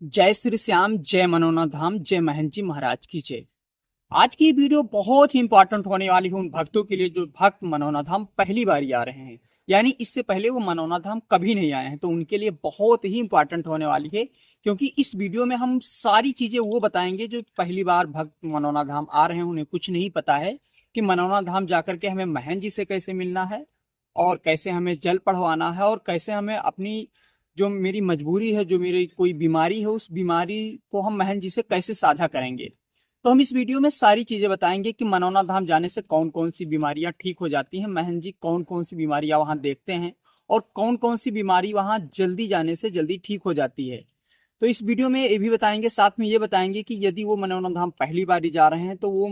जय श्री श्याम, जय मनोना धाम, जय महंत जी महाराज की जय। आज की वीडियो बहुत ही इंपॉर्टेंट होने वाली है उन भक्तों के लिए जो भक्त मनोना धाम पहली बार आ रहे हैं, यानी इससे पहले वो मनोना धाम कभी नहीं आए हैं। तो उनके लिए बहुत ही इंपॉर्टेंट होने वाली है, क्योंकि इस वीडियो में हम सारी चीजें वो बताएंगे जो पहली बार भक्त मनोना धाम आ रहे हैं, उन्हें कुछ नहीं पता है कि मनोना धाम जाकर के हमें महंत जी से कैसे मिलना है, और कैसे हमें जल पढ़वाना है, और कैसे हमें अपनी जो मेरी मजबूरी है, जो मेरी कोई बीमारी है, उस बीमारी को हम महंत जी से कैसे साझा करेंगे। तो हम इस वीडियो में सारी चीजें बताएंगे कि मनोना धाम जाने से कौन कौन सी बीमारियां ठीक हो जाती हैं, महंत जी कौन कौन सी बीमारियां वहां देखते हैं, और कौन कौन सी बीमारी वहां जल्दी जाने से जल्दी ठीक हो जाती है। तो इस वीडियो में ये भी बताएंगे, साथ में ये बताएंगे कि यदि वो मनोना धाम पहली बार ही जा रहे हैं तो वो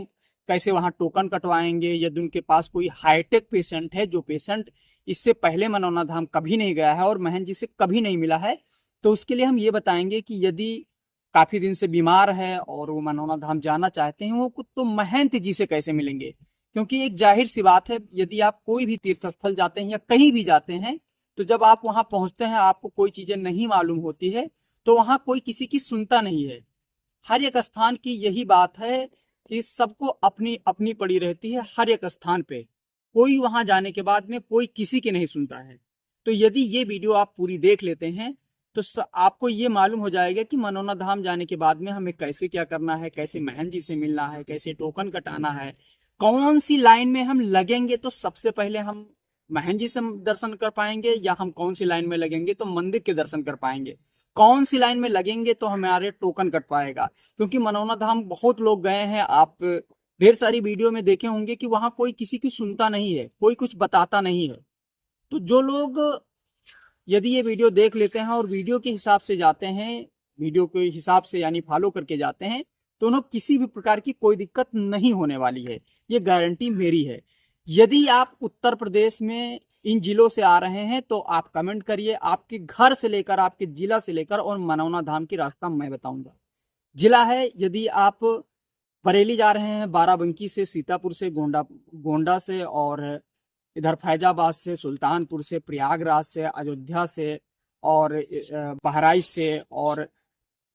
कैसे वहां टोकन कटवाएंगे। यदि उनके पास कोई हाईटेक पेशेंट है, जो पेशेंट इससे पहले मनोना धाम कभी नहीं गया है और महंत जी से कभी नहीं मिला है, तो उसके लिए हम ये बताएंगे कि यदि काफी दिन से बीमार है और वो मनोना धाम जाना चाहते हैं, वो तो महंत जी से कैसे मिलेंगे। क्योंकि एक जाहिर सी बात है, यदि आप कोई भी तीर्थ स्थल जाते हैं या कहीं भी जाते हैं, तो जब आप वहां पहुंचते हैं आपको कोई चीजें नहीं मालूम होती है, तो वहां कोई किसी की सुनता नहीं है। हर एक स्थान की यही बात है कि सबको अपनी अपनी पड़ी रहती है। हर एक स्थान पे कोई वहां जाने के बाद में कोई किसी की नहीं सुनता है। तो यदि ये वीडियो आप पूरी देख लेते हैं तो आपको ये मालूम हो जाएगा कि मनोना धाम जाने के बाद में हमें कैसे क्या करना है, कैसे महंत जी से मिलना है, कैसे टोकन कटाना है, कौन सी लाइन में हम लगेंगे तो सबसे पहले हम महंत जी से दर्शन कर पाएंगे, या हम कौन सी लाइन में लगेंगे तो मंदिर के दर्शन कर पाएंगे, कौन सी लाइन में लगेंगे तो हमारे टोकन कट पाएगा। क्योंकि मनोना धाम बहुत लोग गए हैं, आप ढेर सारी वीडियो में देखे होंगे कि वहां कोई किसी की सुनता नहीं है, कोई कुछ बताता नहीं है। तो जो लोग यदि ये वीडियो देख लेते हैं और वीडियो के हिसाब से जाते हैं, वीडियो के हिसाब से यानी फॉलो करके जाते हैं, तो उन्हें किसी भी प्रकार की कोई दिक्कत नहीं होने वाली है, ये गारंटी मेरी है। यदि आप उत्तर प्रदेश में इन जिलों से आ रहे हैं तो आप कमेंट करिए, आपके घर से लेकर, आपके जिला से लेकर और मनोना धाम की रास्ता मैं बताऊंगा। जिला है, यदि आप बरेली जा रहे हैं, बाराबंकी से, सीतापुर से, गोंडा गोंडा से, और इधर फैजाबाद से, सुल्तानपुर से, प्रयागराज से, अयोध्या से, और बहराइच से, और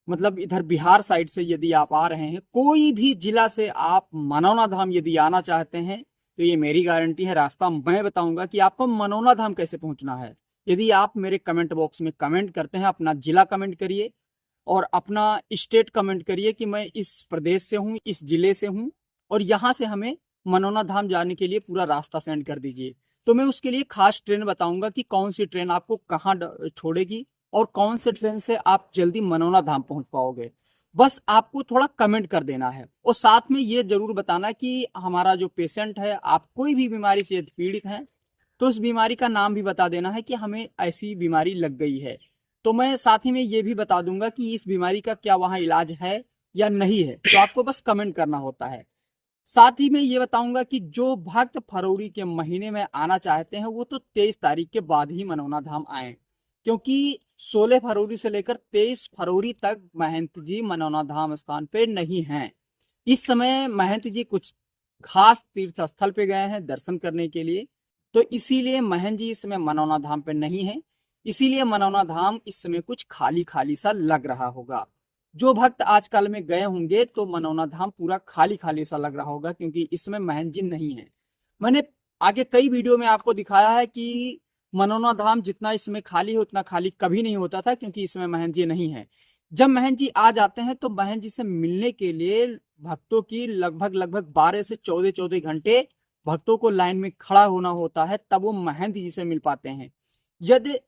मतलब इधर बिहार साइड से यदि आप आ रहे हैं, कोई भी जिला से आप मनोना धाम यदि आना चाहते हैं, तो ये मेरी गारंटी है, रास्ता मैं बताऊंगा कि आपको मनोना धाम कैसे पहुंचना है। यदि आप मेरे कमेंट बॉक्स में कमेंट करते हैं, अपना जिला कमेंट करिए और अपना स्टेट कमेंट करिए कि मैं इस प्रदेश से हूँ, इस जिले से हूँ, और यहाँ से हमें मनोना धाम जाने के लिए पूरा रास्ता सेंड कर दीजिए। तो मैं उसके लिए खास ट्रेन बताऊंगा कि कौन सी ट्रेन आपको कहाँ छोड़ेगी और कौन से ट्रेन से आप जल्दी मनोना धाम पहुंच पाओगे। बस आपको थोड़ा कमेंट कर देना है, और साथ में ये जरूर बताना कि हमारा जो पेशेंट है, आप कोई भी बीमारी से पीड़ित हैं, तो उस बीमारी का नाम भी बता देना है कि हमें ऐसी बीमारी लग गई है। तो मैं साथ ही में ये भी बता दूंगा कि इस बीमारी का क्या वहां इलाज है या नहीं है, तो आपको बस कमेंट करना होता है। साथ ही में ये बताऊंगा कि जो भक्त फरवरी के महीने में आना चाहते हैं, वो तो 23 तारीख के बाद ही मनोना धाम आए, क्योंकि 16 फरवरी से लेकर 23 फरवरी तक महंत जी मनोना धाम स्थान पे नहीं हैं। इस समय महंत जी कुछ खास तीर्थ स्थल पे गए हैं दर्शन करने के लिए, तो इसीलिए महंत जी इस समय मनोना धाम पे नहीं है। इसीलिए मनोना धाम इस समय कुछ खाली खाली सा लग रहा होगा। जो भक्त आजकल में गए होंगे तो मनोना धाम पूरा खाली खाली सा लग रहा होगा, क्योंकि इसमें महंत जी नहीं है। मैंने आगे कई वीडियो में आपको दिखाया है कि मनोना धाम जितना इसमें खाली है उतना खाली कभी नहीं होता था, क्योंकि इसमें महंत जी नहीं है। जब महंत जी आ जाते हैं तो महंत जी से मिलने के लिए भक्तों की लगभग लगभग 12 से 14 घंटे भक्तों को लाइन में खड़ा होना होता है, तब वो महंत जी से मिल पाते हैं। यदि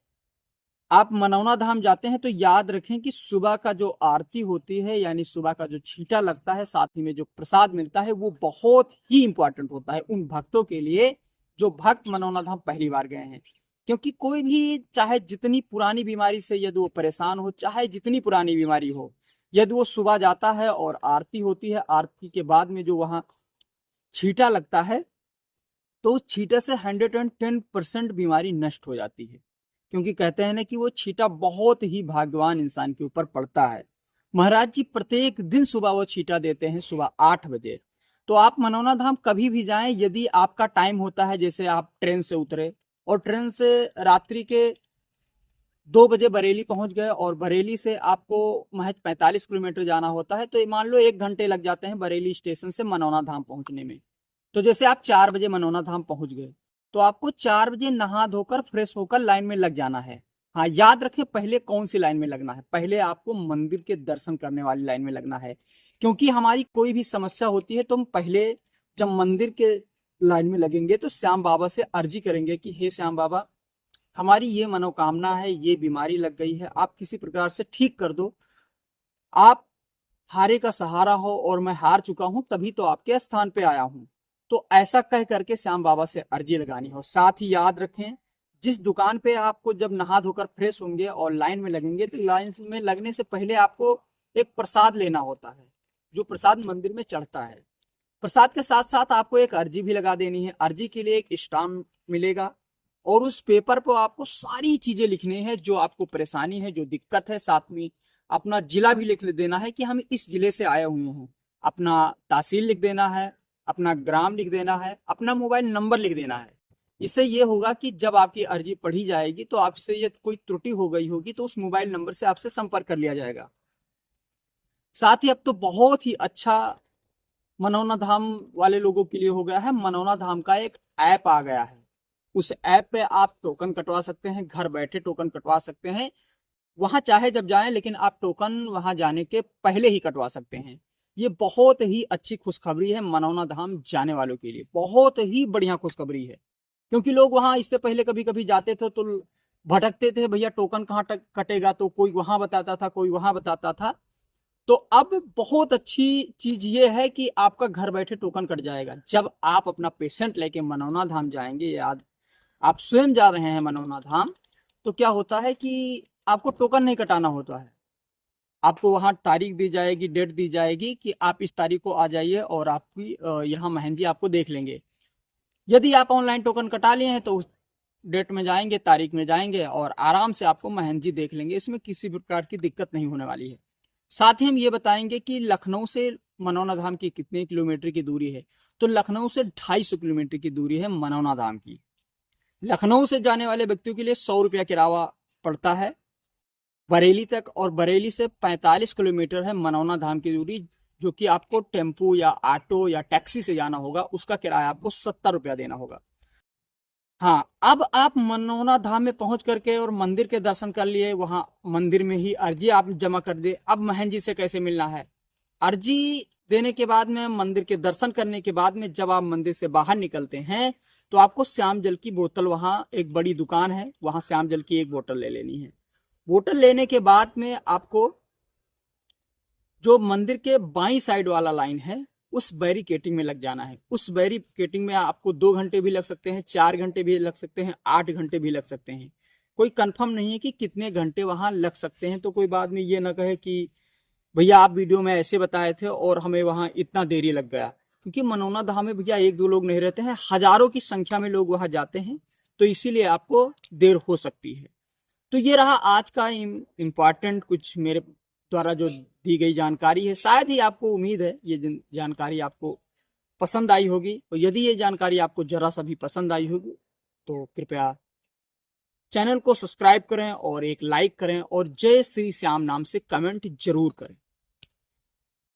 आप मनौना धाम जाते हैं तो याद रखें कि सुबह का जो आरती होती है, यानी सुबह का जो छींटा लगता है, साथ ही में जो प्रसाद मिलता है, वो बहुत ही इंपॉर्टेंट होता है उन भक्तों के लिए जो भक्त मनौना धाम पहली बार गए हैं। क्योंकि कोई भी चाहे जितनी पुरानी बीमारी से यदि वो परेशान हो, चाहे जितनी पुरानी बीमारी हो, यदि वो सुबह जाता है और आरती होती है, आरती के बाद में जो वहां छींटा लगता है, तो उस छींटे से 110% बीमारी नष्ट हो जाती है। क्योंकि कहते हैं ना कि वो छींटा बहुत ही भाग्यवान इंसान के ऊपर पड़ता है। महाराज जी प्रत्येक दिन सुबह वो छींटा देते हैं, सुबह 8 बजे। तो आप मनौना धाम कभी भी जाएं, यदि आपका टाइम होता है, जैसे आप ट्रेन से उतरे और ट्रेन से रात्रि के 2 बजे बरेली पहुंच गए और बरेली से आपको महज 45 किलोमीटर जाना होता है, तो मान लो 1 घंटे लग जाते हैं बरेली स्टेशन से मनौना धाम पहुंचने में। तो जैसे आप 4 बजे मनौना धाम पहुंच गए तो आपको 4 बजे नहा धोकर फ्रेश होकर लाइन में लग जाना है। हाँ, याद रखें पहले कौन सी लाइन में लगना है, पहले आपको मंदिर के दर्शन करने वाली लाइन में लगना है। क्योंकि हमारी कोई भी समस्या होती है तो हम पहले जब मंदिर के लाइन में लगेंगे तो श्याम बाबा से अर्जी करेंगे कि हे श्याम बाबा, हमारी ये मनोकामना है, ये बीमारी लग गई है, आप किसी प्रकार से ठीक कर दो। आप हारे का सहारा हो और मैं हार चुका हूं, तभी तो आपके स्थान पे आया हूं। तो ऐसा कह करके श्याम बाबा से अर्जी लगानी हो। साथ ही याद रखें, जिस दुकान पे आपको जब नहा धोकर फ्रेश होंगे और लाइन में लगेंगे तो लाइन में लगने से पहले आपको एक प्रसाद लेना होता है, जो प्रसाद मंदिर में चढ़ता है। प्रसाद के साथ साथ आपको एक अर्जी भी लगा देनी है। अर्जी के लिए एक स्टाम्प मिलेगा और उस पेपर पर आपको सारी चीजें लिखनी है जो आपको परेशानी है, जो दिक्कत है। साथ में अपना जिला भी लिख देना है कि हम इस जिले से आए हुए हैं। अपना तहसील लिख देना है, अपना ग्राम लिख देना है, अपना मोबाइल नंबर लिख देना है। इससे ये होगा कि जब आपकी अर्जी पढ़ी जाएगी तो आपसे ये कोई त्रुटि हो गई होगी तो उस मोबाइल नंबर से आपसे संपर्क कर लिया जाएगा। साथ ही अब तो बहुत ही अच्छा मनौना धाम वाले लोगों के लिए हो गया है, मनौना धाम का एक ऐप आ गया है। उस ऐप पे आप टोकन कटवा सकते हैं, घर बैठे टोकन कटवा सकते हैं। वहां चाहे जब जाएं, लेकिन आप टोकन वहां जाने के पहले ही कटवा सकते हैं। ये बहुत ही अच्छी खुशखबरी है मनौना धाम जाने वालों के लिए, बहुत ही बढ़िया खुशखबरी है। क्योंकि लोग वहां इससे पहले कभी कभी जाते थे तो भटकते थे, भैया टोकन कहाँ कटेगा, तो कोई वहां बताता था, कोई वहां बताता था। तो अब बहुत अच्छी चीज ये है कि आपका घर बैठे टोकन कट जाएगा। जब आप अपना पेशेंट लेके मनौना धाम जाएंगे, या आप स्वयं जा रहे हैं मनौना धाम, तो क्या होता है कि आपको टोकन नहीं कटाना होता है। आपको वहां तारीख दी जाएगी, डेट दी जाएगी कि आप इस तारीख को आ जाइए और आपकी यहाँ महंत जी आपको देख लेंगे। यदि आप ऑनलाइन टोकन कटा लिए हैं तो उस डेट में जाएंगे, तारीख में जाएंगे और आराम से आपको महंत जी देख लेंगे। इसमें किसी प्रकार की दिक्कत नहीं होने वाली है। साथ ही हम ये बताएंगे कि लखनऊ से मनौना धाम की कितने किलोमीटर की दूरी है। तो लखनऊ से 250 किलोमीटर की दूरी है मनौना धाम की। लखनऊ से जाने वाले व्यक्तियों के लिए 100 रुपया किराया पड़ता है बरेली तक, और बरेली से 45 किलोमीटर है मनौना धाम की दूरी, जो कि आपको टेम्पो या ऑटो या टैक्सी से जाना होगा। उसका किराया आपको 70 रुपया देना होगा। हाँ, अब आप मनौना धाम में पहुंच करके और मंदिर के दर्शन कर लिए, वहां मंदिर में ही अर्जी आप जमा कर दे। अब महंत जी से कैसे मिलना है? अर्जी देने के बाद में, मंदिर के दर्शन करने के बाद में, जब आप मंदिर से बाहर निकलते हैं तो आपको श्याम जल की बोतल, वहां एक बड़ी दुकान है, वहां श्याम जल की एक बोतल ले लेनी है। बोतल लेने के बाद में आपको जो मंदिर के बाईं साइड वाला लाइन है उस बैरिकेटिंग में लग जाना है। उस बैरिकेटिंग में आपको 2 घंटे भी लग सकते हैं, 4 घंटे भी लग सकते हैं, 8 घंटे भी लग सकते हैं। कोई कंफर्म नहीं है कि कितने घंटे वहां लग सकते हैं। तो कोई बाद में ये ना कहे कि भैया आप वीडियो में ऐसे बताए थे और हमें वहां इतना देरी लग गया। क्योंकि मनौना धाम में भैया 1-2 लोग नहीं रहते हैं, हजारों की संख्या में लोग वहां जाते हैं, तो इसीलिए आपको देर हो सकती है। तो ये रहा आज का इम्पॉर्टेंट कुछ मेरे द्वारा जो दी गई जानकारी है। शायद ही आपको, उम्मीद है ये जानकारी आपको पसंद आई होगी, और यदि ये जानकारी आपको जरा सा भी पसंद आई होगी तो कृपया चैनल को सब्सक्राइब करें और एक लाइक करें और जय श्री श्याम नाम से कमेंट जरूर करें।